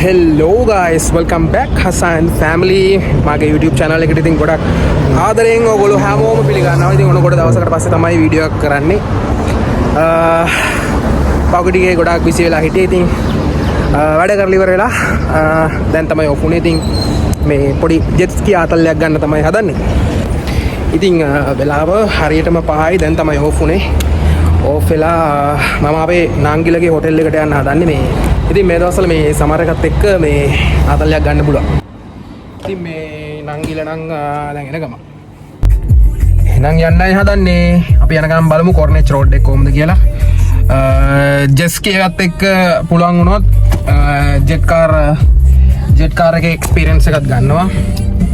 Hello guys, welcome back Hasan family මාගේ YouTube channel එකට ඉතින් ගොඩක් ආදරෙන් ඔයගොල්ලෝ හැමෝම පිළිගන්නවා. ඉතින් ඔන්න ගොඩ දවසකට පස්සේ තමයි වීඩියෝ එකක් කරන්නේ. පොකටිගේ ගොඩක් බිසි වෙලා හිටියේ. ඉතින් වැඩ කරලා ඉවර වෙලා දැන් තමයි ඔෆ් උනේ. ඉතින් මේ පොඩි ජෙට් ස්කී ආතල්ලයක් ගන්න තමයි හදන්නේ. ඉතින් වෙලාව හරියටම 5යි. දැන් තමයි ඔෆ් උනේ. ඔෆ් වෙලා මම අපේ නාංගිලගේ හොටෙල් එකට යන්න හදන්නේ. මේ ඉතින් මේ දවස්වල මේ සමහර එකත් එක්ක මේ ආතල්ලයක් ගන්න පුළුවන්. ඉතින් මේ නංගිල නම් දැන් එන ගම. එහෙනම් යන්නයි හදන්නේ. අපි යන ගමන් බලමු කොර්නෙච් රෝඩ් එක කොහොමද කියලා. ජෙස්කී එකත් එක්ක පුළුවන් වුණොත් ජෙට් කාර් එකේ එක්ස්පීරියන්ස් එකක් ගන්නවා.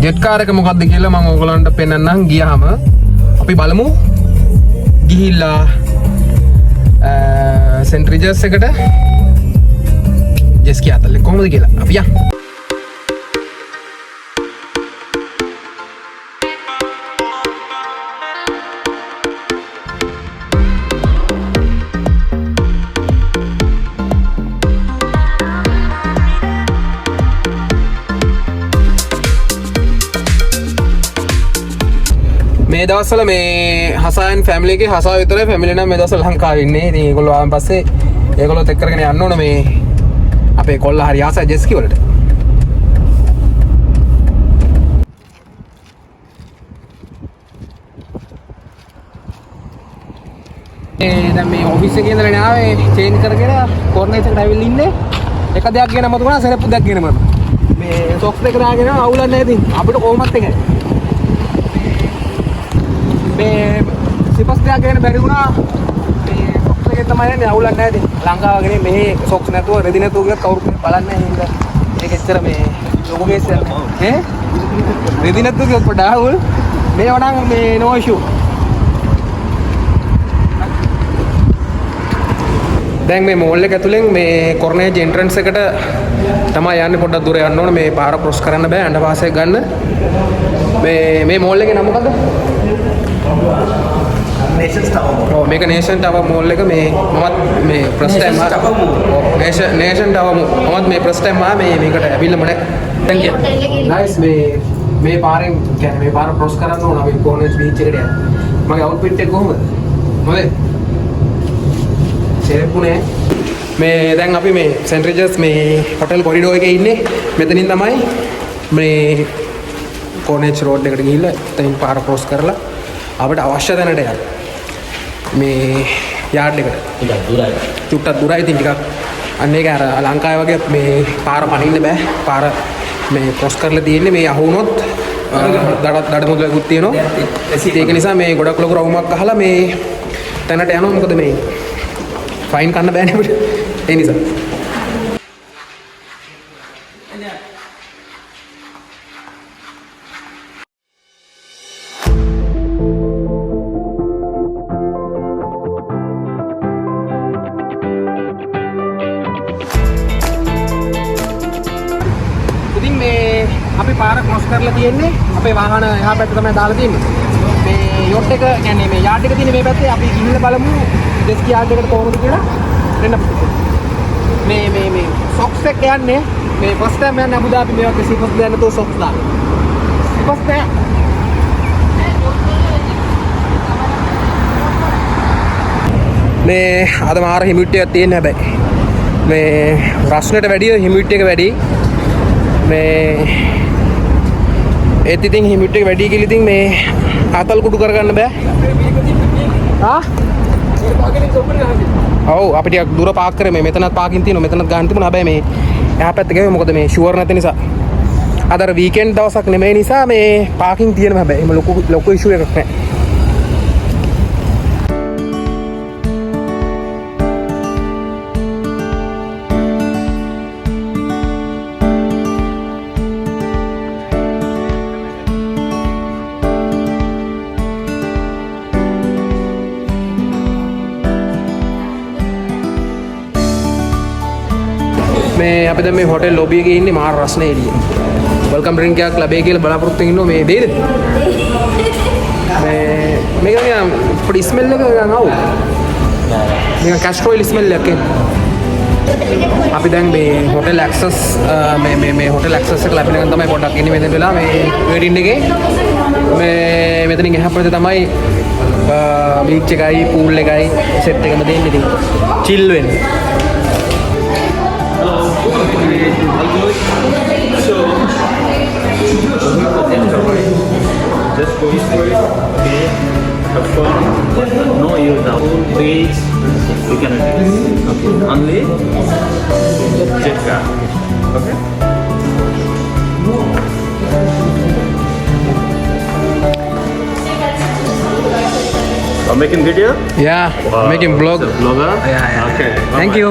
ජෙට් කාර් එක මොකක්ද කියලා මම ඕගොල්ලන්ට පෙන්නන්නම්. ගියාම අපි බලමු ගිහිල්ලා සෙන්ට් රිජර්ස් එකට ජෙස්කී ආතල්ලේ කොහොමද කියලා අපි යමු. මේ දවස්වල මේ හසයන් ෆැමිලි එකේ හසාව විතරයි ෆැමිලි නම් මේ දවස්වල ලංකාවේ ඉන්නේ. ඉතින් ඒගොල්ලෝ ආවන් පස්සේ ඒගොල්ලොත් එක්ක කරගෙන යන්න ඕන. මේ අපේ කොල්ලා හරි ආසයි ජෙස්කී වලට. දැන් මේ ඔෆිස් එකේ ඉඳලා ආවේ චේන්ජ් කරගෙන කෝර්නර් එකට ඇවිල්ලා ඉන්නේ. එක දෙයක් කියන මත වුණා සෙරප්පු දෙයක් කියන මත. මේ සොක්ස් දෙක දාගෙන අවුලක් නැහැ. ඉතින් අපිට කොහොමත් එකයි. මේ සිපස් දෙයක් ගන්න බැරි වුණා. මේ සොක්ස් එකේ තමයි යන්නේ අවුලක් නැහැ. ඉතින් ලංකාව වගේ මෙහි සොක්ස් නැතුව රෙදි නැතුව ගියත් කවුරුත් බලන්නේ නැහැ. හින්දා ඒක ඇත්තට මේ ලොකු කේස් එකක් ඈ රෙදි නැතුව ගියත් පොඩ අවුල්. මේව නම් මේ නෝ ඉෂුව. දැන් මේ මෝල් එක ඇතුලෙන් මේ කොර්නේජ් එන්ට්‍රන්ස් එකට තමයි යන්නේ. පොඩ්ඩක් දුර යන්න ඕන. මේ පාර ක්‍රොස් කරන්න බෑ. අඬපාස එක ගන්න. මේ මෝල් එකේ නම මොකද්ද? Nations Tower. ඔව් මේක නේෂන් ටවර් මෝල් එක. මේ මමත් මේ ෆස්ට් ටයිම් නේෂන් ටවර් මමත් මේ ෆස්ට් ටයිම් මේකට ඇවිල්ලාම නැහැ. thank you. nice මේ පාරෙන් කියන්නේ මේ පාර ක්‍රොස් කරන්න ඕන. අපි කොර්නේජ් බීච් එකට යන්න. මගේ අවුට්ෆිට් එක කොහොමද? මොකද? සෙරප්පුනේ. මේ දැන් අපි මේ සෙන්ට් රිජර්ස් මේ හොටෙල් කොරිඩෝ එකේ ඉන්නේ. මෙතනින් තමයි මේ කොර්නේජ් රෝඩ් එකට ගිහිල්ලා එතනින් පාර ක්‍රොස් කරලා අපිට අවශ්‍ය තැනට යන්න. මේ යාඩ් එකට. ටිකක් දුරයි. චුට්ටක් දුරයි. ඉතින් ටිකක් අන්න ඒක අර ලංකාවේ වගේ මේ පාර පනින්න බෑ. පාර මේ ක්‍රොස් කරලා තියෙන්නේ. මේ අහුනොත් දඩ මුදලකුත් තියෙනවා. ඒක නිසා මේ ගොඩක් ලොකු රවුමක් අහලා මේ තැනට යනවා. මොකද මේ ෆයින් කන්න බෑනේ අපිට. ඒ නිසා. ඉතින් මේ අපි පාර ක්‍රොස් කරලා තියෙන්නේ. අපේ වාහන එහා පැත්තේ තමයි දාලා තියෙන්නේ. මේ යොට් එක කියන්නේ මේ යාඩ් එක තියෙන මේ පැත්තේ අපි ගිහිල්ලා බලමු ජෙස්කී යාඩ් එකට කොහොමද කියලා. එන්න මේ සොක්ස් එක යන්නේ මේ ෆස්ට් ටයිම් යන්නේ අබුදාබි මේ වගේ සිපස් දෙන්න තෝ සොක්ස් දාන්න. සිපස් දෙන්න. මේ අද මාර හිමිඩිටි එකක් තියෙන හැබැයි. මේ රස්නෙට වැඩිය හිමිඩිටි එක වැඩි. මේ ඒත් ඉතින් හිමිඩිටි එක වැඩි කියලා ඉතින් මේ ආතල් කුඩු කරගන්න බෑ. ඔව් අපි ටිකක් දුර පාක් කරේ. මේ මෙතනත් පාකින් තියෙනවා. මෙතනත් ගන්න තිබුණා. හැබැයි මේ එහා පැත්තේ ගියේ මොකද මේ ෂුවර් නැති නිසා. අද අර වීකෙන්ඩ් දවසක් නෙමෙයි නිසා මේ පාකින් තියෙනවා. හැබැයි එහෙම ලොකු ඉෂුව එකක් නැහැ. මේ අපි දැන් මේ හොටෙල් ලොබි එකේ ඉන්නේ. මාර රස්නේ එළිය. වෙල්කම් ඩ්‍රින්ක් එකක් ලැබෙයි කියලා බලාපොරොත්තු වෙන්න ඉන්නවා. මේ දෙයිද? මේක නිකන් පොඩි ස්මෙල් එකක් ගන්න ආවෝ. නිකන් කැස්ට්‍රෝයිල් ස්මෙල් එකක් එන්නේ. අපි දැන් මේ හොටෙල් ඇක්සස් මේ හොටෙල් ඇක්සස් එක ලැබෙන එක තමයි පොඩ්ඩක් ඉන්නේ මෙතන වෙලා මේ වෙඩින් එකේ මේ මෙතනින් එහා පැත්තේ තමයි බීච් එකයි පූල් එකයි සෙට් එකම දෙන්නේ ඉතින් චිල් වෙන්න. Just go straight, okay, have fun, no use the whole page, you can attend, okay, only jet car, okay. I'm making video? Yeah, Wow. making vlog. It's a vlogger? Yeah. Okay. Thank you.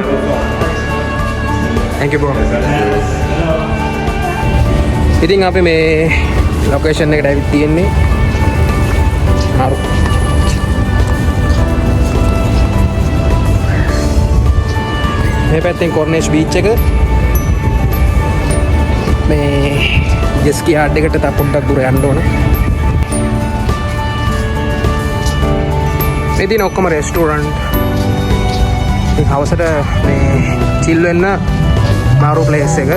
Thank you bro. ඉතින් අපි මේ location එකට ඇවිත් තියෙන්නේ. හරි. මේ පැත්තෙන් කොර්නේෂ් beach එක මේ ජෙස්කි යාඩ් එකට තව පොඩ්ඩක් දුර යන්න ඕන. මේ තියෙන ඔක්කොම රෙස්ටෝරන්ට්. ඉතින් හවසට මේ චිල් වෙන්න මාරු ප්ලේස් එක.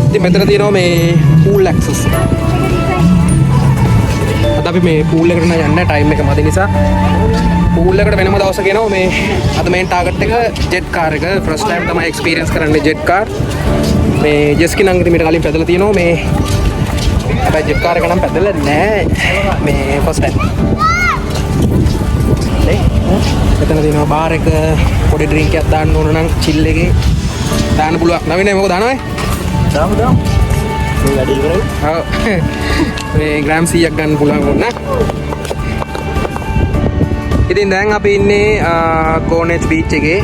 ඉතින් මෙතන තියෙනවා මේ pool access එක. අද අපි මේ pool එකට නම් යන්නේ ටයිම් එක මදි නිසා pool එකට වෙනම දවසක එනවා මේ අද මේන් ටාගට් එක ජෙට් කාර් එක ෆස්ට් ටයිම් තමයි එක්ස්පීරියන්ස් කරන්නේ ජෙට් කාර්. මේ ජෙස්කි නම් ඉතින් මීට කලින් පැදලා තියෙනවා මේ හැබැයි ජෙට් කාර් එක නම් පැදලා නෑ මේ ෆස්ට් ටයිම්. මෙතන තියෙනවා බාර් එක පොඩි ඩ්‍රින්ක් එකක් දාන්න ඕන නම් චිල් එකේ දාන්න පුළුවන්. නවීනේ මොකද දානවද? Down. මේ වැඩි ඉවරයි. ඔව්. මේ ග්‍රෑම් 100ක් ගන්න පුළුවන් වුණා. ඉතින් දැන් අපි ඉන්නේ කෝනෙච් බීච් එකේ.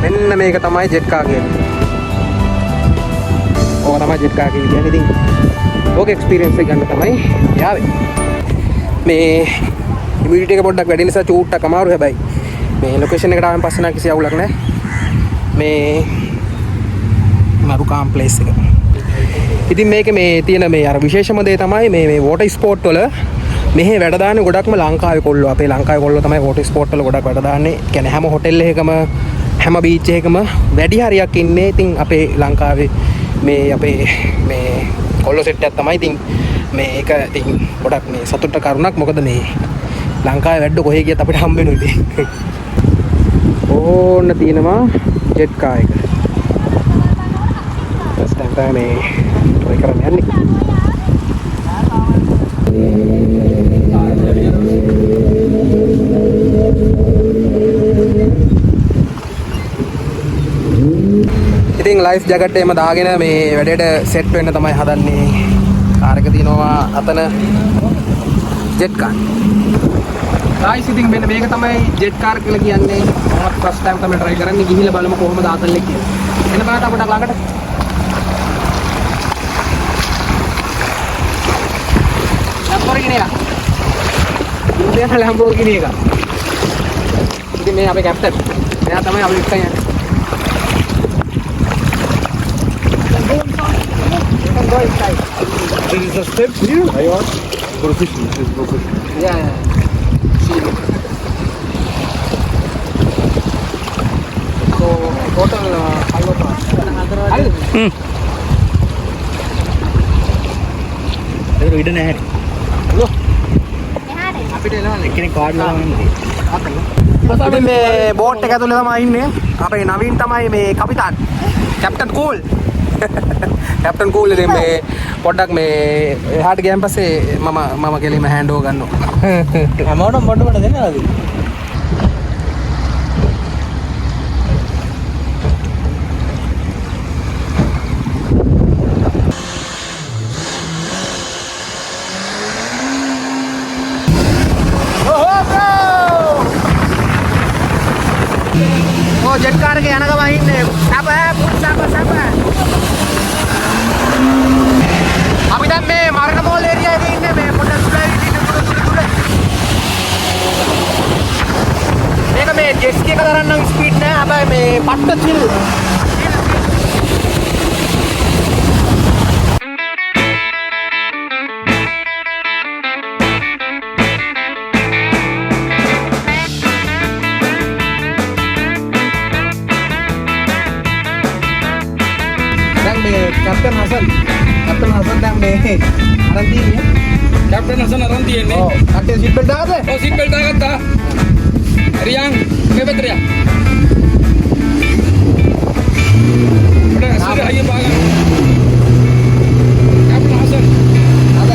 මෙන්න මේක තමයි ජෙට් කාර් කියන්නේ. ඕක තමයි ජෙට් කාර් කියන්නේ. ඉතින් ඕක එක්ස්පීරියන්ස් එක ගන්න තමයි යාවේ. මේ හියුමිඩිටි එක පොඩ්ඩක් වැඩි නිසා චූට්ටක් අමාරු හැබැයි මේ ලොකේෂන් එකට ආවෙන් පස්සේ නම් කිසි අවුලක් නැහැ. මේ මරුකාම් ප්ලේස් එක. ඉතින් මේක මේ තියෙන මේ අර විශේෂම දේ තමයි මේ වෝටර් ස්පෝට් වල මෙහි වැඩ දාන්නේ ගොඩක්ම ලංකාවේ කොල්ලෝ. අපේ ලංකාවේ කොල්ලෝ තමයි වෝටර් ස්පෝට් වල ගොඩක් වැඩ දාන්නේ. කියන්නේ හැම හොටෙල් එකකම හැම බීච් එකකම වැඩි හරියක් ඉන්නේ. ඉතින් අපේ ලංකාවේ මේ අපේ මේ කොල්ලෝ සෙට් එකක් තමයි. ඉතින් මේක ඉතින් ගොඩක් මේ සතුට කරුණක්. මොකද මේ ලංකාවේ වැඩ කොහේ ගියත් අපිට හම්බ වෙනවා ඉතින්. ඕන්න තියෙනවා ජෙට් කාර් එක. Time මේ try කරන්න යන්නේ. ඉතින් ලයිෆ් ජැකට් එහෙම දාගෙන මේ වැඩේට සෙට් වෙන්න තමයි හදන්නේ. කාර් එක තියෙනවා අතන ජෙට් කාර්. ගයිස් ඉතින් මෙන්න මේක තමයි ජෙට් කාර් කියලා කියන්නේ. මම ෆස්ට් ටයිම් තමයි try කරන්නේ. ගිහිල්ලා බලමු කොහොමද ආතල්ලේ කියලා. එන්න බලන්න අපිට ළඟට. Lamborghini එක. ඉන්දියානු Lamborghini එක. ඉතින් මේ අපේ කැප්ටන්. එයා තමයි අපි එක්ක යන්නේ. There is a step here. I want professional. This is professional. Yeah. See. So total 5 hours. ඒක ඉඩ නැහැ. Look. අපිට එනවා කෙනෙක් කාඩ් ලාවන්න ඉතින් මේ බෝට් එක ඇතුලේ තමයි ඉන්නේ. අපේ නවීන් තමයි මේ කපිතාන්. Captain cool. කැප්ටන් කූල් ඉතින් මේ පොඩ්ඩක් මේ එහාට ගියන් පස්සේ මම කෙලින්ම හෑන්ඩ් ඕවර් ගන්නවා. හැමෝටම පොඩ්ඩ දෙන්නවද? ජෙට් කාර් එකේ යන ගමන් ඉන්නේ සබ අපි දැන් මේ මරණ මෝල් ඒරියා එකේ ඉන්නේ මේ පොඩ්ඩක් සුලයි ඉන්න මේක මේ ජෙස්කි එක තරන්නම් ස්පීඩ් නෑ හැබැයි මේ පට්ට චිල් කැප්ටන් හසන් දැන් මේ අරන් තියෙන්නේ. කැප්ටන් හසන් අරන් තියෙන්නේ. ඔව්. කට්ටිය සීට් බෙල්ට් දාගත්තද? ඔව් සීට් බෙල්ට් දාගත්තා. රියන් මේ පැත්තට යා. උඩ සීට අයිය පාගන්න. කැප්ටන් හසන්. අද.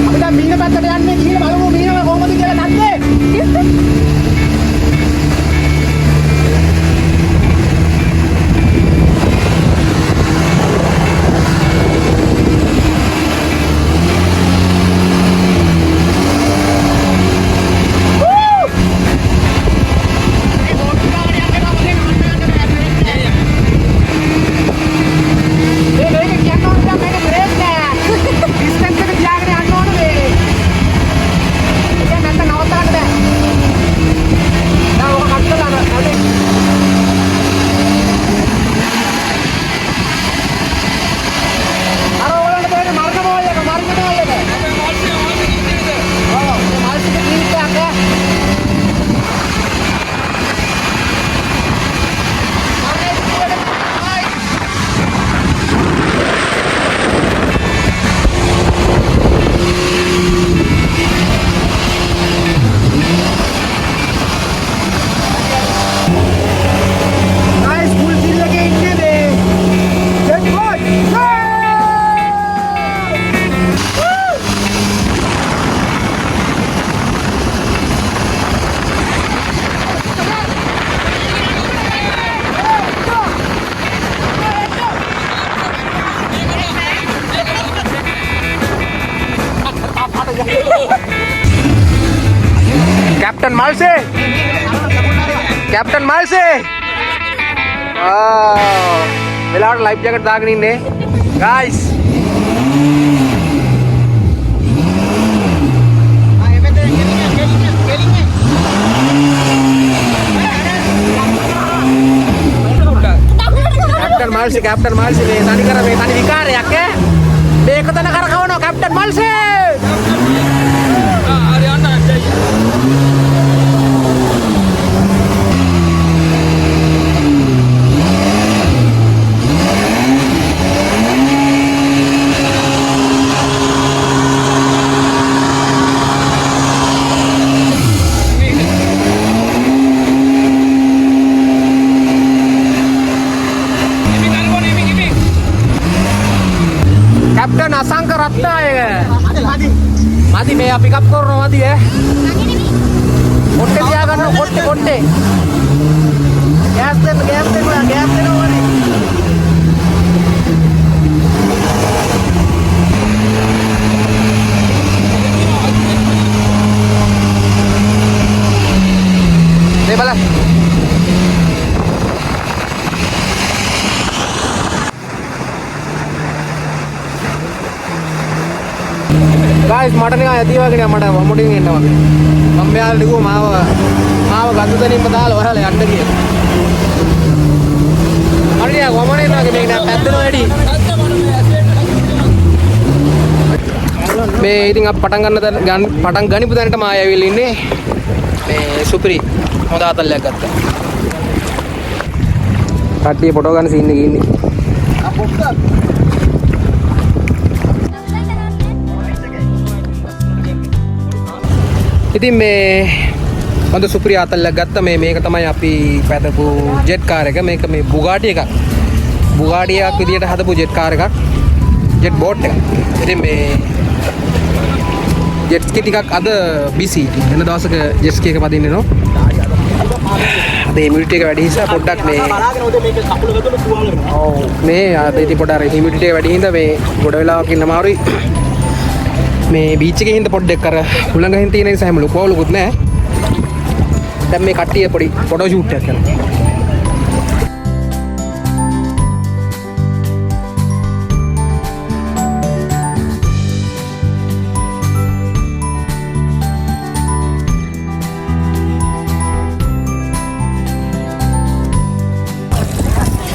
අපි දැන් මීන පැත්තට යන්නේ ගිහින් බලමු මීනම කොහොමද කියලා නැත්තේ. कैप्टन मालसे कैप्टन मालसे වෙලාවට ලයිෆ් ජැකට් දාගෙන ඉන්නේ ගයිස් कैप्टन मालसे මේ තනි කර මේ තනි විකාරයක් ඈ මේක තන කරකවනවා कैप्टन मालसे कैप्टन असंक रत्नायक मादी मैं पिकअप कर रहा हूँ मादी है कोट्टे दिया करना कोट्टे कोट्टे गैस दे ना वाली दे भला गाइस මට නිකන් ඇති වගේ මට මොඩින් එන්න වගේ මම මෙයාලට කිව්වා මාව ගඳ දෙනින්ම දාලා ඔයාලා යන්න කියලා හරි යා ගොමනේ නගේ මේක නෑ පැද්දෙනවා වැඩි මේ ඉතින් අප පටන් ගනිපු දැනට මම ආයෙවිල් ඉන්නේ මේ සුපිරි හොඳ ආතල්ලයක් ගත්තා කට්ටිය ෆොටෝ ගන්න සීන් එකේ ඉන්නේ ඉතින් මේ හොඳ සුපිරි ආතල්ලක් ගත්තා මේක තමයි අපි පැදපු ජෙට් කාර් එක මේක මේ බුගාටි එකක් බුගාටි එකක් විදියට හදපු ජෙට් කාර් එකක් ජෙට් බෝට් එකක් ඉතින් මේ ජෙට් ස්කී ටිකක් අද බිසි වෙන දවසක ජෙට් ස්කී එක පදින්නේ නෝ අද හියුමිඩිටි එක වැඩි නිසා පොඩ්ඩක් මේ ඔව් මේ අද ඉතින් පොඩ්ඩක් හියුමිඩිටි එක වැඩි හින්දා මේ ගොඩ වෙලාවක් ඉන්න අමාරුයි මේ බීච් එකේ හින්ද පොඩ්ඩක් අර උලංග හින් තියෙන නිසා හැම ලොකුවලුකුත් නැහැ. දැන් මේ කට්ටිය පොඩි ෆොටෝ ෂූට් එකක් කරනවා.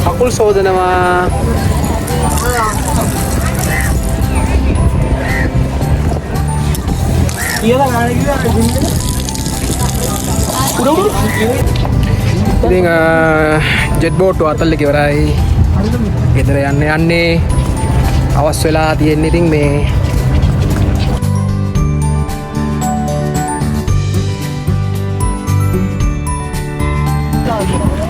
අකුල් සෝදනවා. ඉතින් ජෙට් බෝට් අතල්ලක ඉවරයි. ගෙදර යන්නේ අවස් වෙලා තියෙන්නේ ඉතින් මේ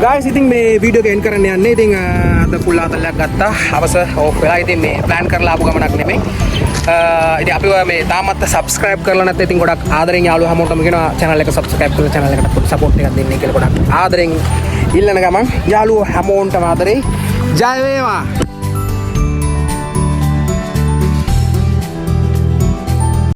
guys ඉතින් මේ වීඩියෝ එක එන්ඩ් කරන්න යන්නේ. ඉතින් අද ෆුල් ආතල්ලයක් ගත්තා. හවස ඕෆ් වෙලා. ඉතින් මේ ප්ලෑන් කරලා ආපු ගමනක් නෙමෙයි. ඉතින් අපිව මේ තාමත් සබ්ස්ක්‍රයිබ් කරලා නැත්නම් ඉතින් ගොඩක් ආදරෙන් යාළුවෝ හැමෝටම කියනවා channel එක subscribe කරලා channel එකට පොඩි support එකක් දෙන්න කියලා ගොඩක් ආදරෙන් ඉල්ලන ගමන් යාළුවෝ හැමෝටම ආදරේ ජය වේවා.